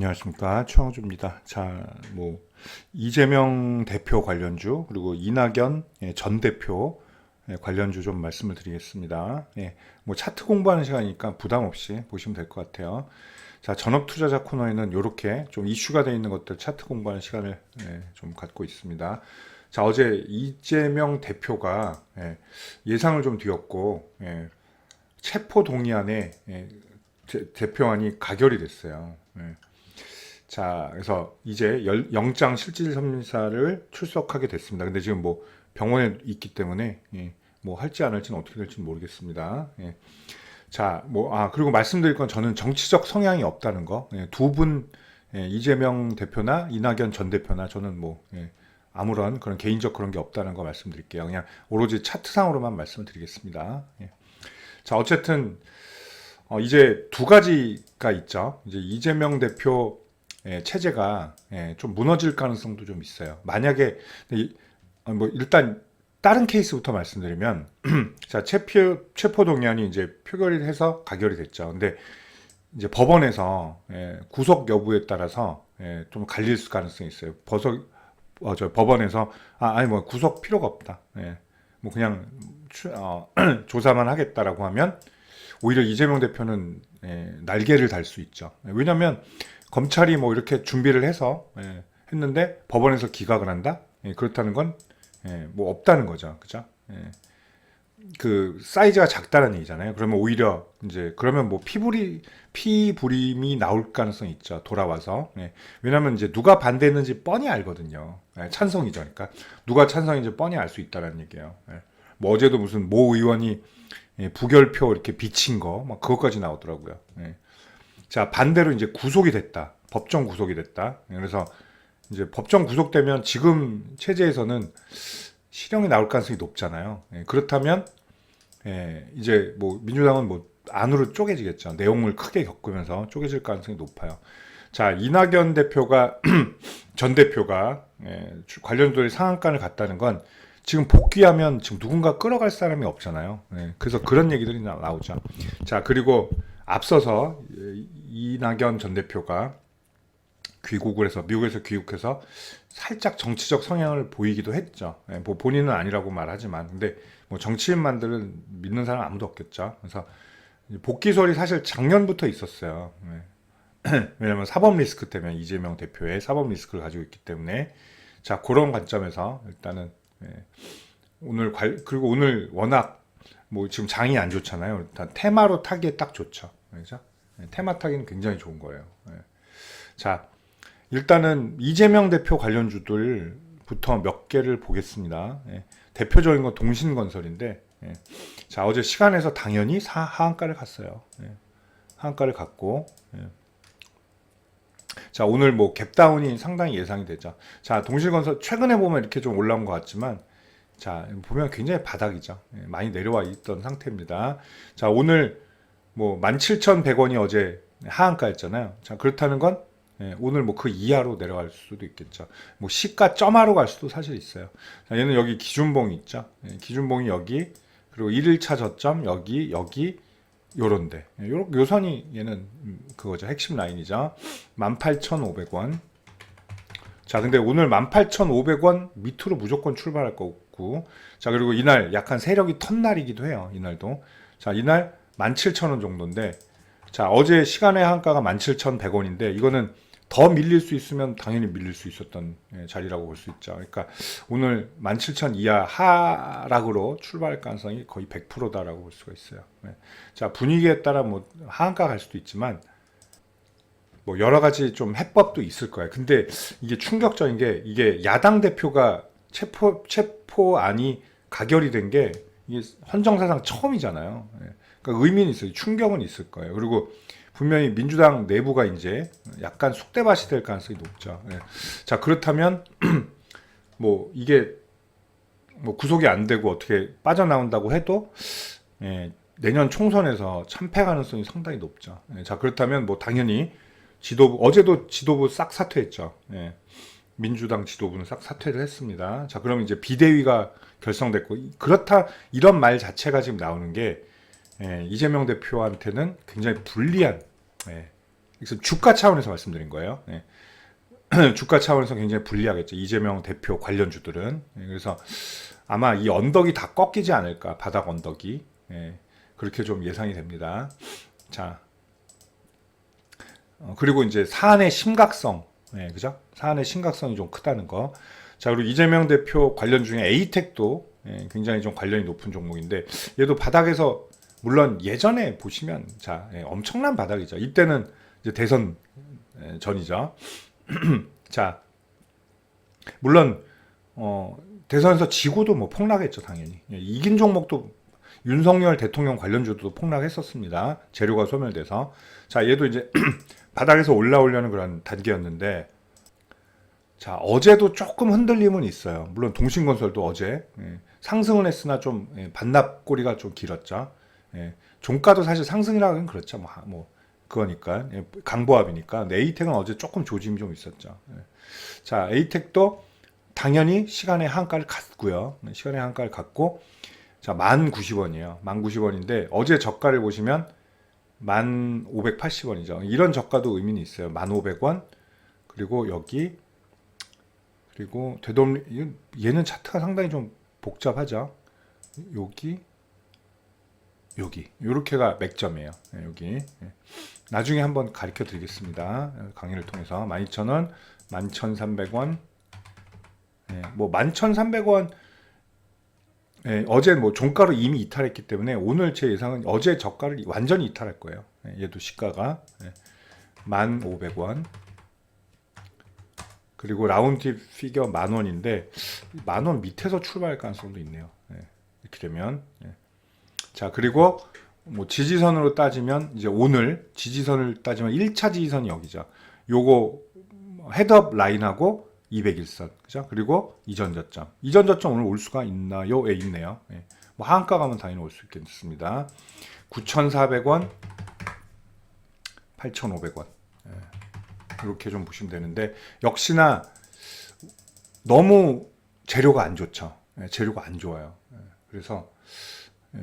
안녕하십니까, 최영주입니다. 자, 이재명 대표 관련주 그리고 이낙연 전 대표 관련주 좀 말씀을 드리겠습니다. 차트 공부하는 시간이니까 부담 없이 보시면 될 것 같아요. 자, 전업투자자 코너에는 이렇게 좀 이슈가 되어 있는 것들 차트 공부하는 시간을 좀 갖고 있습니다. 자, 어제 이재명 대표가 예상을 좀 뒤엎고 체포 동의안에 대표안이 가결이 됐어요. 자, 그래서 이제 영장 실질심사를 출석하게 됐습니다. 근데 지금 병원에 있기 때문에 할지 안 할지는 어떻게 될지는 모르겠습니다. 자, 그리고 말씀드릴 건 저는 정치적 성향이 없다는 거. 두 분, 이재명 대표나 이낙연 전 대표나 저는 아무런 그런 개인적 그런 게 없다는 거 말씀드릴게요. 그냥 오로지 차트상으로만 말씀을 드리겠습니다. 자, 어쨌든 이제 두 가지가 있죠. 이제 이재명 대표 체제가 좀 무너질 가능성도 좀 있어요. 만약에 일단 다른 케이스부터 말씀드리면 자, 체포 동의안이 이제 표결이 해서 가결이 됐죠. 근데 이제 법원에서 구속 여부에 따라서 좀 갈릴 가능성이 있어요. 법원에서 구속 필요가 없다. 그냥 조사만 하겠다라고 하면 오히려 이재명 대표는 날개를 달 수 있죠. 왜냐하면 검찰이 이렇게 준비를 해서 했는데 법원에서 기각을 한다? 그렇다는 건 없다는 거죠. 그죠? 그 사이즈가 작다는 얘기잖아요. 그러면 오히려 이제 그러면 피부림이 나올 가능성이 있죠. 돌아와서. 왜냐하면 이제 누가 반대했는지 뻔히 알거든요. 찬성이죠. 그러니까 누가 찬성인지 뻔히 알 수 있다는 얘기예요. 어제도 무슨 모 의원이 부결표 이렇게 비친 거 그것까지 나오더라고요. 자, 반대로 이제 구속이 됐다. 법정 구속이 됐다. 그래서 이제 법정 구속되면 지금 체제에서는 실형이 나올 가능성이 높잖아요. 그렇다면 이제 민주당은 안으로 쪼개지겠죠. 내용을 크게 겪으면서 쪼개질 가능성이 높아요. 자, 이낙연 대표가 전 대표가 관련주들이 상한가를 갔다는 건 지금 복귀하면 지금 누군가 끌어갈 사람이 없잖아요. 그래서 그런 얘기들이 나오죠. 자, 그리고 앞서서 이낙연 전 대표가 귀국을 해서 미국에서 귀국해서 살짝 정치적 성향을 보이기도 했죠. 본인은 아니라고 말하지만 근데 정치인만들은 믿는 사람 아무도 없겠죠. 그래서 복귀설이 사실 작년부터 있었어요. 왜냐하면 사법 리스크 때문에 이재명 대표의 사법 리스크를 가지고 있기 때문에 자, 그런 관점에서 일단은 그리고 오늘 워낙 지금 장이 안 좋잖아요. 일단 테마로 타기에 딱 좋죠. 그죠? 테마 타기는 굉장히 좋은 거예요. 자, 일단은 이재명 대표 관련주들부터 몇 개를 보겠습니다. 대표적인 건 동신건설인데, 자, 어제 시간에서 당연히 하한가를 갔어요. 하한가를 갔고, 자, 오늘 갭다운이 상당히 예상이 되죠. 자, 동신건설 최근에 보면 이렇게 좀 올라온 것 같지만, 자, 보면 굉장히 바닥이죠. 많이 내려와 있던 상태입니다. 자, 오늘 17,100원이 어제 하한가였잖아요. 자, 그렇다는 건 오늘 그 이하로 내려갈 수도 있겠죠. 시가 점하로 갈 수도 사실 있어요. 자, 얘는 여기 기준봉이 있죠. 기준봉이 여기, 그리고 1일차 저점 여기 요런데 요 선이 얘는 그거죠. 핵심 라인이죠. 18,500원. 자, 근데 오늘 18,500원 밑으로 무조건 출발할 거고, 자, 그리고 이날 약간 세력이 턴 날이기도 해요. 이날도. 자, 이날 17,000원 정도인데, 자, 어제 시간의 한가가 17,100원인데 이거는 더 밀릴 수 있으면 당연히 밀릴 수 있었던 자리라고 볼 수 있죠. 그러니까 오늘 17,000 이하 하락으로 출발할 가능성이 거의 100%다라고 볼 수가 있어요. 자, 분위기에 따라 하한가 갈 수도 있지만 여러 가지 좀 해법도 있을 거예요. 근데 이게 충격적인 게 이게 야당 대표가 체포안이 가결이 된 게 이게 헌정사상 처음이잖아요. 그러니까 의미는 있어요. 충격은 있을 거예요. 그리고 분명히 민주당 내부가 이제 약간 쑥대밭이 될 가능성이 높죠. 자, 그렇다면 이게 구속이 안 되고 어떻게 빠져나온다고 해도 내년 총선에서 참패 가능성이 상당히 높죠. 자, 그렇다면 당연히 어제도 지도부 싹 사퇴했죠. 민주당 지도부는 싹 사퇴를 했습니다. 자, 그럼 이제 비대위가 결성됐고, 그렇다 이런 말 자체가 지금 나오는 게 이재명 대표한테는 굉장히 불리한 그래서 주가 차원에서 말씀드린 거예요. 예. 주가 차원에서 굉장히 불리하겠죠. 이재명 대표 관련주들은. 예. 그래서 아마 이 언덕이 다 꺾이지 않을까. 바닥 언덕이. 예. 그렇게 좀 예상이 됩니다. 자, 그리고 이제 사안의 심각성. 예, 그죠? 사안의 심각성이 좀 크다는 거. 자, 그리고 이재명 대표 관련 중에 에이텍도 굉장히 좀 관련이 높은 종목인데, 얘도 바닥에서 물론 예전에 보시면 자, 엄청난 바닥이죠. 이때는 이제 대선 전이죠. 자, 물론 대선에서 지고도 뭐 폭락했죠, 당연히. 이긴 종목도 윤석열 대통령 관련주도 폭락했었습니다. 재료가 소멸돼서. 자, 얘도 이제 바닥에서 올라오려는 그런 단계였는데, 자, 어제도 조금 흔들림은 있어요. 물론 동신건설도 어제 상승은 했으나 좀 반납고리가 좀 길었죠. 종가도 사실 상승이라고는 그렇죠. 뭐 그거니까 강보합이니까. 에이텍은 어제 조금 조짐이 좀 있었죠. 자, 에이텍도 당연히 시간의 한가를 갔고요. 시간의 한가를 갔고, 자, 1090원이에요. 1090원인데 어제 저가를 보시면 1580원이죠. 이런 저가도 의미는 있어요. 1500원. 그리고 여기, 그리고 얘는 차트가 상당히 좀 복잡하죠. 여기 요렇게가 맥점이에요. 여기. 나중에 한번 가르쳐 드리겠습니다. 강의를 통해서 12,000원, 11,300원. 뭐 11,300원. 어제 뭐 종가로 이미 이탈했기 때문에 오늘 제 예상은 어제 저가를 완전히 이탈할 거예요. 얘도 시가가 1,500원. 그리고 라운드 피겨 10,000원인데 10,000원 밑에서 출발할 가능성도 있네요. 이렇게 되면. 자, 그리고 뭐 지지선으로 따지면 이제 오늘 지지선을 따지면 1차 지지선이 여기죠. 요거 헤드업 라인하고 200일선. 그죠? 그리고 이전 저점. 이전 저점 오늘 올 수가 있나요? 있네요. 뭐 하한가 가면 당연히 올 수 있겠습니다. 9,400원, 8,500원. 이렇게 좀 보시면 되는데, 역시나 너무 재료가 안 좋죠. 재료가 안 좋아요. 그래서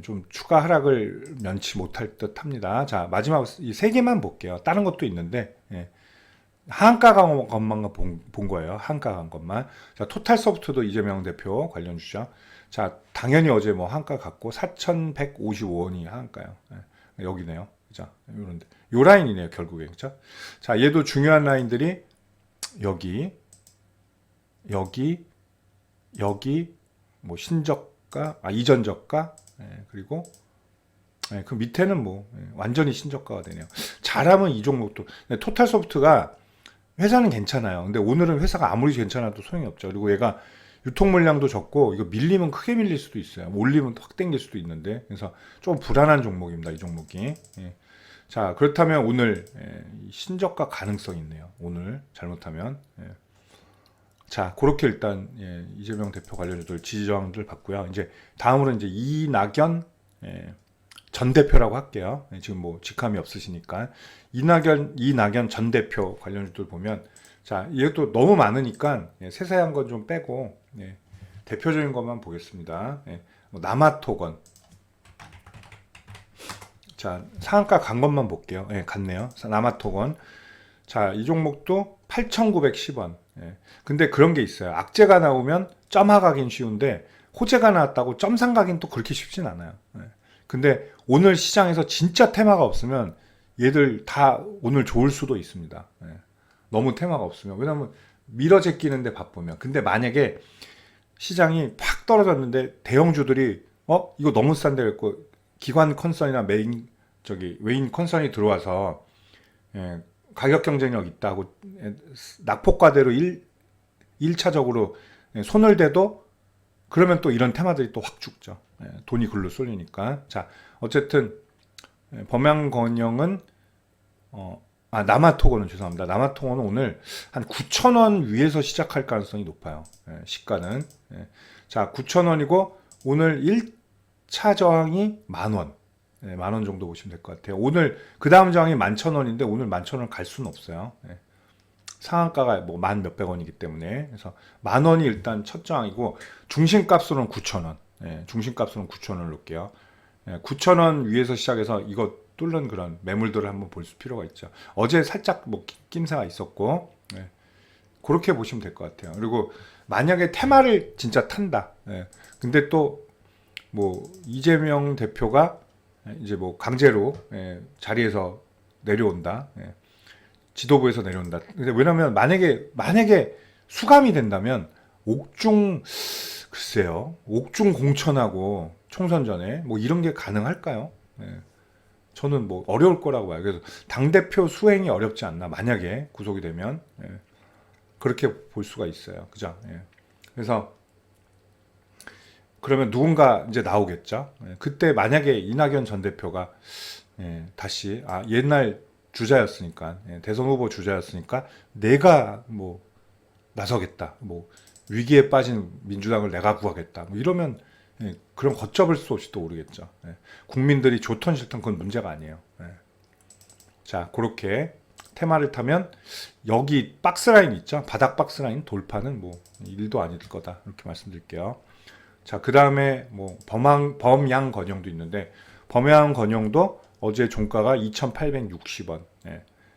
좀 추가 하락을 면치 못할 듯 합니다. 자, 마지막 이 세 개만 볼게요. 다른 것도 있는데, 하한가 간 것만 본 거예요. 하한가 간 것만. 자, 토탈소프트도 이재명 대표 관련주죠. 자, 당연히 어제 뭐 하한가 갔고 4,155원이 하한가요. 여기네요. 자, 요런데 요 라인이네요, 결국에. 그죠? 자, 얘도 중요한 라인들이 여기 뭐 신저가, 이전 저가, 그리고 그 밑에는 뭐 완전히 신저가가 되네요. 잘하면 이 종목도. 토탈소프트가 회사는 괜찮아요. 근데 오늘은 회사가 아무리 괜찮아도 소용이 없죠. 그리고 얘가 유통 물량도 적고, 이거 밀리면 크게 밀릴 수도 있어요. 올리면 확 땡길 수도 있는데, 그래서 좀 불안한 종목입니다, 이 종목이. 자, 그렇다면 오늘 신저가 가능성이 있네요. 오늘 잘못하면. 자, 그렇게 일단 이재명 대표 관련주들 지지저항들 봤고요. 이제 다음으로 이제 이낙연 전 대표라고 할게요. 지금 뭐 직함이 없으시니까 이낙연 전 대표 관련주들 보면, 자, 이것도 너무 많으니까 세세한 건 좀 빼고 대표적인 것만 보겠습니다. 뭐 남아토건. 자, 상한가 간 것만 볼게요. 갔네요. 남아토건. 자, 이 종목도 8,910원. 근데 그런 게 있어요. 악재가 나오면 점하 가긴 쉬운데, 호재가 나왔다고 점상 가긴 또 그렇게 쉽진 않아요. 근데 오늘 시장에서 진짜 테마가 없으면 얘들 다 오늘 좋을 수도 있습니다. 너무 테마가 없으면. 왜냐면 밀어 제끼는데 바쁘면. 근데 만약에 시장이 팍 떨어졌는데 대형주들이 이거 너무 싼데 그랬고, 기관 컨선이나 외인 컨선이 들어와서 가격 경쟁력 있다고 낙폭과대로 1차적으로 손을 대도, 그러면 또 이런 테마들이 또 확 죽죠. 돈이 글로 쏠리니까. 자, 어쨌든 범양건영은 남아토건은 죄송합니다. 남아토건은 오늘 한 9,000원 위에서 시작할 가능성이 높아요. 시가는. 자, 9,000원이고 오늘 1차 저항이 10,000원. 10,000원 정도 보시면 될 것 같아요. 오늘 그 다음 저항이 11,000원인데 오늘 11,000원 갈 수는 없어요. 상한가가 뭐 만 몇백 원이기 때문에. 그래서 10,000원이 일단 첫 저항이고, 중심값으로는 9,000원. 중심값으로는 9,000원을 놓을게요. 9,000원 위에서 시작해서 이거 뚫는 그런 매물들을 한번 볼 필요가 있죠. 어제 살짝 뭐 낌새가 있었고, 예. 그렇게 보시면 될 것 같아요. 그리고 만약에 테마를 진짜 탄다. 예. 근데 또 뭐 이재명 대표가 이제 뭐 강제로 자리에서 내려온다. 지도부에서 내려온다. 근데 왜냐면 만약에 수감이 된다면 옥중 글쎄요. 옥중 공천하고 총선 전에 뭐 이런 게 가능할까요? 저는 뭐 어려울 거라고 봐요. 그래서 당대표 수행이 어렵지 않나. 만약에 구속이 되면 그렇게 볼 수가 있어요. 그죠? 그래서 그러면 누군가 이제 나오겠죠. 그때 만약에 이낙연 전 대표가 다시 옛날 주자였으니까 대선 후보 주자였으니까 내가 뭐 나서겠다. 뭐 위기에 빠진 민주당을 내가 구하겠다. 뭐 이러면 그런 걷잡을 수 없이 또 오르겠죠. 국민들이 좋던 싫던 그건 문제가 아니에요. 자, 그렇게 테마를 타면 여기 박스라인 있죠. 바닥 박스라인 돌파는 뭐 일도 아닐 거다. 이렇게 말씀드릴게요. 자, 그 다음에 뭐 범양 건영도 있는데 범양 건영도 어제 종가가 2,860원.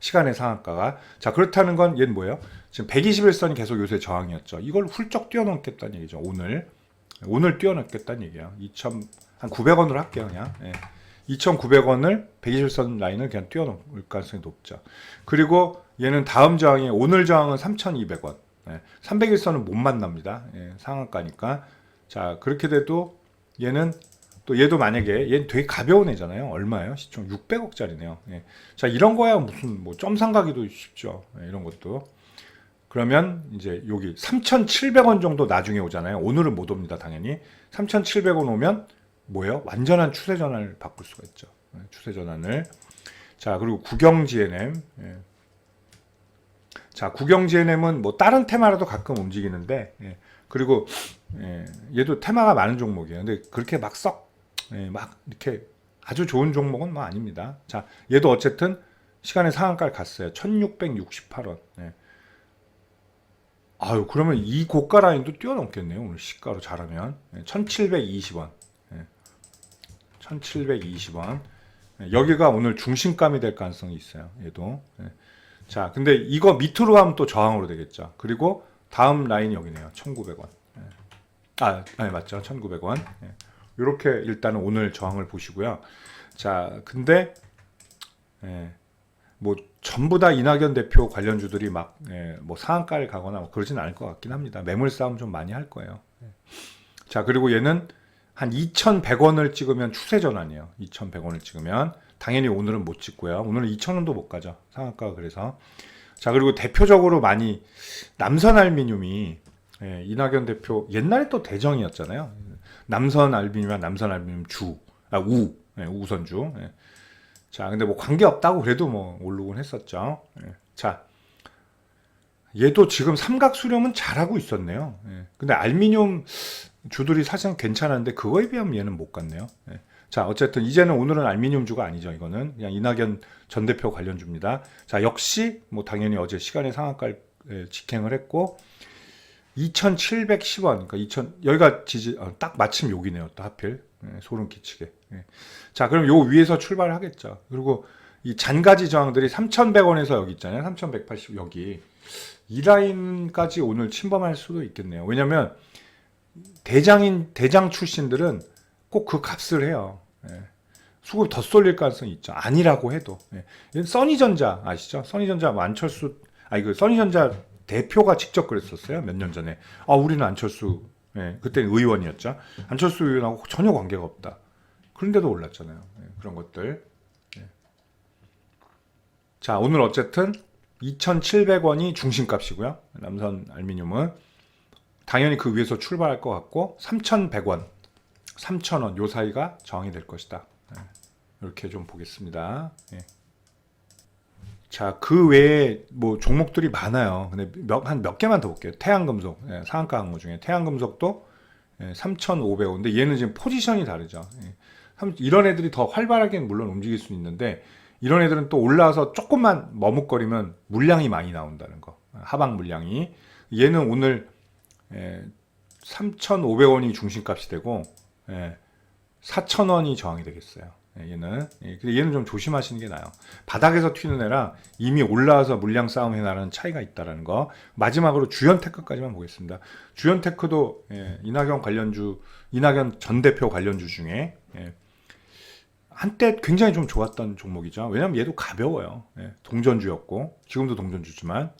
시간의 상한가가. 자, 그렇다는 건 얘는 뭐예요? 지금 121선이 계속 요새 저항이었죠. 이걸 훌쩍 뛰어넘겠다는 얘기죠. 오늘 뛰어넘겠다는 얘기야. 2,900원으로 할게요, 그냥. 2,900원을 121선 라인을 그냥 뛰어넘을 가능성이 높죠. 그리고 얘는 다음 저항이 오늘 저항은 3,200원. 301선은 못 만납니다. 상한가니까. 자, 그렇게 돼도 얘도 만약에 얘는 되게 가벼운 애잖아요. 얼마예요? 시총 600억짜리네요. 자, 이런 거야 무슨 뭐 점상가기도 쉽죠. 이런 것도. 그러면 이제 여기 3,700원 정도 나중에 오잖아요. 오늘은 못 옵니다, 당연히. 3,700원 오면 뭐예요? 완전한 추세 전환을 바꿀 수가 있죠. 추세 전환을. 자, 그리고 국영 GNM. 자, 국영 GNM은 뭐 다른 테마라도 가끔 움직이는데, 그리고 얘도 테마가 많은 종목이에요. 근데 그렇게 막 이렇게 아주 좋은 종목은 뭐 아닙니다. 자, 얘도 어쨌든 시간의 상한가를 갔어요. 1,668원. 아유, 그러면 이 고가 라인도 뛰어넘겠네요. 오늘 시가로 잘하면. 1,720원. 1,720원. 여기가 오늘 중심감이 될 가능성이 있어요. 얘도. 자, 근데 이거 밑으로 가면 또 저항으로 되겠죠. 그리고 다음 라인이 여기네요. 1,900원. 맞죠. 1,900원. 이렇게 일단은 오늘 저항을 보시고요. 자, 근데 뭐 전부 다 이낙연 대표 관련주들이 막 뭐 상한가를 가거나 뭐 그러진 않을 것 같긴 합니다. 매물 싸움 좀 많이 할 거예요. 자, 그리고 얘는 한 2,100원을 찍으면 추세 전환이에요. 2,100원을 찍으면 당연히 오늘은 못 찍고요. 오늘은 2,000원도 못 가죠. 상한가가 그래서. 자, 그리고 대표적으로 많이 남선알미늄이 이낙연 대표 옛날에 또 대정이었잖아요. 남선알미늄이랑 남선알미늄 우선주. 자, 근데 뭐 관계 없다고 그래도 뭐 오르곤 했었죠. 자, 얘도 지금 삼각수렴은 잘하고 있었네요. 근데 알미늄 주들이 사실 괜찮았는데 그거에 비하면 얘는 못 갔네요. 자, 어쨌든 이제는 오늘은 알미늄 주가 아니죠. 이거는 그냥 이낙연 전 대표 관련주입니다. 자, 역시 뭐 당연히 어제 시간의 상한가를 직행을 했고 2,710원. 그러니까 여기가 딱 마침 여기네요. 또 하필. 소름 끼치게. 자, 그럼 요 위에서 출발을 하겠죠. 그리고 이 잔가지 저항들이 3,100원에서 여기 있잖아요. 3,180 여기. 이 라인까지 오늘 침범할 수도 있겠네요. 왜냐면 대장 출신들은 꼭 그 값을 해요. 수급 더 쏠릴 가능성이 있죠. 아니라고 해도. 써니전자 아시죠? 써니전자 안철수 써니전자 대표가 직접 그랬었어요. 몇 년 전에. 우리는 안철수, 그때는 의원이었죠. 안철수 의원하고 전혀 관계가 없다. 그런데도 올랐잖아요. 그런 것들. 자, 오늘 어쨌든 2,700원이 중심값이고요. 남선 알미늄은. 당연히 그 위에서 출발할 것 같고 3,100원, 3,000원 요 사이가 저항이 될 것이다. 이렇게 좀 보겠습니다. 자, 그 외에 뭐 종목들이 많아요. 근데 한 몇 개만 더 볼게요. 태양금속, 상한가 항모 중에 태양금속도 3,500원. 근데 얘는 지금 포지션이 다르죠. 이런 애들이 더 활발하게 물론 움직일 수 있는데 이런 애들은 또 올라와서 조금만 머뭇거리면 물량이 많이 나온다는 거. 하방 물량이. 얘는 오늘 3,500원이 중심값이 되고 4,000원이 저항이 되겠어요. 얘는. 근데 얘는 좀 조심하시는 게 나아요. 바닥에서 튀는 애랑 이미 올라와서 물량 싸움 해나가는 차이가 있다라는 거. 마지막으로 주연테크까지만 보겠습니다. 주연테크도 이낙연 전 대표 관련주 중에 한때 굉장히 좀 좋았던 종목이죠. 왜냐면 얘도 가벼워요. 동전주였고 지금도 동전주지만.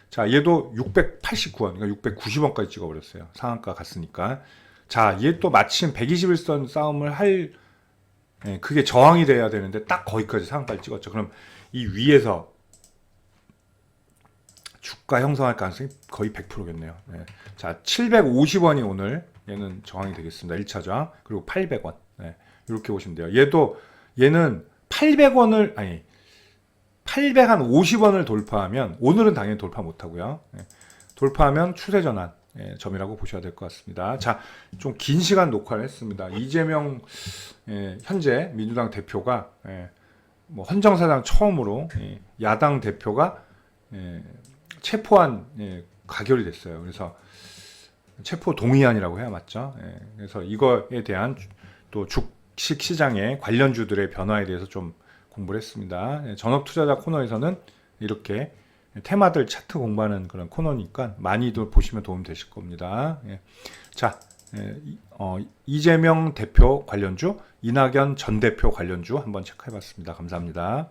자, 얘도 689원, 그러니까 690원까지 찍어버렸어요. 상한가 갔으니까. 자, 얘 또 마침 121선 싸움을 그게 저항이 돼야 되는데 딱 거기까지 상한가를 찍었죠. 그럼 이 위에서 주가 형성할 가능성이 거의 100%겠네요. 자, 750원이 오늘 얘는 저항이 되겠습니다. 1차 저항. 그리고 800원. 이렇게 보시면 돼요. 얘는 850원을 돌파하면, 오늘은 당연히 돌파 못하고요. 돌파하면 추세 전환 점이라고 보셔야 될 것 같습니다. 자, 좀 긴 시간 녹화를 했습니다. 이재명 현재 민주당 대표가 뭐 헌정사상 처음으로 야당 대표가 체포한 가결이 됐어요. 그래서 체포 동의안이라고 해야 맞죠? 그래서 이거에 대한 또 주식 시장의 관련주들의 변화에 대해서 좀 공부를 했습니다. 전업 투자자 코너에서는 이렇게 테마들 차트 공부하는 그런 코너니까 많이들 보시면 도움 되실 겁니다. 자, 이재명 대표 관련주, 이낙연 전 대표 관련주 한번 체크해 봤습니다. 감사합니다.